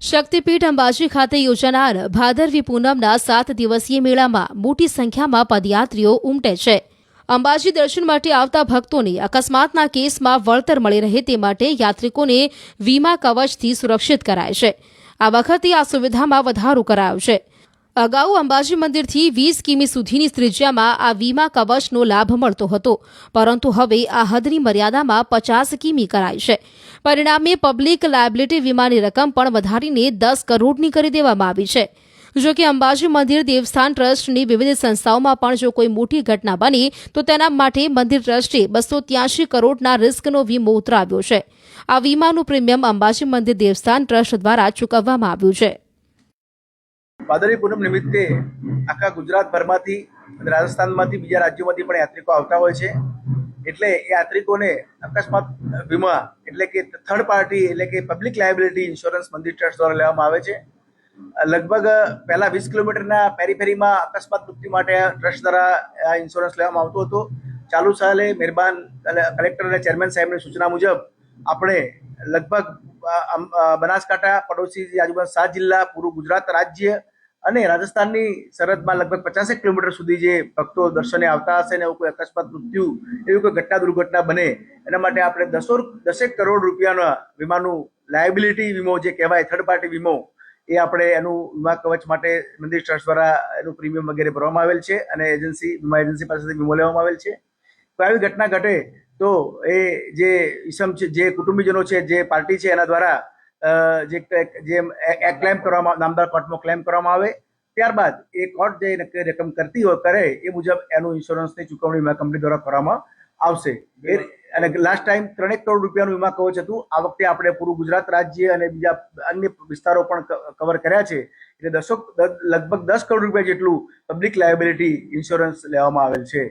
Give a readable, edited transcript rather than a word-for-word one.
શક્તિપીઠ અંબાજી ખાતે યોજાનાર ભાદરવી પૂનમના 7 દિવસીય મેળામાં મોટી સંખ્યામાં પદયાત્રીઓ ઉમટે છે। અંબાજી દર્શન માટે આવતા ભક્તોને અકસ્માતના કેસમાં વળતર મળી રહે તે માટે યાત્રિકોને વીમા કવચથી સુરક્ષિત કરાય છે। આ વખતે આ સુવિધામાં વધારો કરાયો છે। અગાઉ અંબાજી મંદિરથી 20 કિમી સુધીની ત્રિજ્યામાં આ વીમા કવચનો લાભ મળતો હતો, પરંતુ હવે આ હદની મર્યાદામાં 50 કિમી કરાઈ છે। પરિણામે પબ્લિક લાયબિલિટી વીમાની રકમ પણ વધારીને 10 કરોડની કરી દેવામાં આવી છે। જો કે અંબાજી મંદિર દેવસ્થાન ટ્રસ્ટની વિવિધ સંસ્થાઓમાં પણ જો કોઈ મોટી ઘટના બની તો તેના માટે મંદિર ટ્રસ્ટે 283 કરોડના રિસ્કનો વીમો ઉતરાવ્યો છે। આ વીમાનું પ્રીમિયમ અંબાજી મંદિર દેવસ્થાન ટ્રસ્ટ દ્વારા ચૂકવવામાં આવ્યું છે। ભાદરવી પૂનમ નિમિત્તે આખા ગુજરાતભરમાંથી રાજસ્થાનમાંથી બીજા રાજ્યોમાંથી પણ યાત્રિકો આવતા હોય છે। એટલે એ યાત્રિકોને અકસ્માત વીમા એટલે કે થર્ડ પાર્ટી એટલે કે પબ્લિક લાયબિલિટી ઇન્સ્યોરન્સ મંદિર ટ્રસ્ટ દ્વારા લેવામાં આવે છે। લગભગ પહેલા 20 કિલોમીટરના પેરીફેરીમાં અકસ્માત મૃત્યુ માટે ટ્રસ્ટ દ્વારા ઇન્સ્યોરન્સ લેવામાં આવતો હતો। ચાલુ સાલે મહેરબાન કલેક્ટર અને ચેરમેન સાહેબની સૂચના મુજબ આપણે લગભગ બનાસકાંઠા પડોશી આજુબાજુ 7 જિલ્લા પૂરું ગુજરાત રાજ્ય અને રાજસ્થાનની સરહદમાં લગભગ 50 કિલોમીટર સુધી જે ભક્તો દર્શને આવતા હશે ને એવું કોઈ અકસ્માત મૃત્યુ એવી કોઈ ઘટના દુર્ઘટના બને એના માટે આપણે 10 કરોડ રૂપિયાના વીમાનું લાયબિલિટી વીમો જે કહેવાય થર્ડ પાર્ટી વીમો એ આપણે એનું વીમા કવચ માટે મંદિર ટ્રસ્ટ દ્વારા એનું પ્રીમિયમ વગેરે ભરવામાં આવેલ છે અને વીમા એજન્સી પાસેથી વીમો લેવામાં આવેલ છે। તો આવી ઘટના ઘટે તો એ જે ઈસમ છે, જે કુટુંબીજનો છે, જે પાર્ટી છે એના દ્વારા જે ક્લેમ કરવામાં નામદાર કોર્ટમાં ક્લેમ કરવામાં આવે, ત્યારબાદ એ કોર્ટ જે રકમ કરતી હોય કરે એ મુજબ એનું ઇન્સ્યોરન્સની ચૂકવણી વીમા કંપની દ્વારા કરવામાં આવશે। અને લાસ્ટ ટાઈમ 3 કરોડ રૂપિયાનું વીમા કવચ હતું। આ વખતે આપણે પૂરું ગુજરાત રાજ્ય અને બીજા અન્ય વિસ્તારો પણ કવર કર્યા છે, એટલે લગભગ 10 કરોડ રૂપિયા જેટલું પબ્લિક લાયબિલિટી ઇન્સ્યોરન્સ લેવામાં આવેલ છે।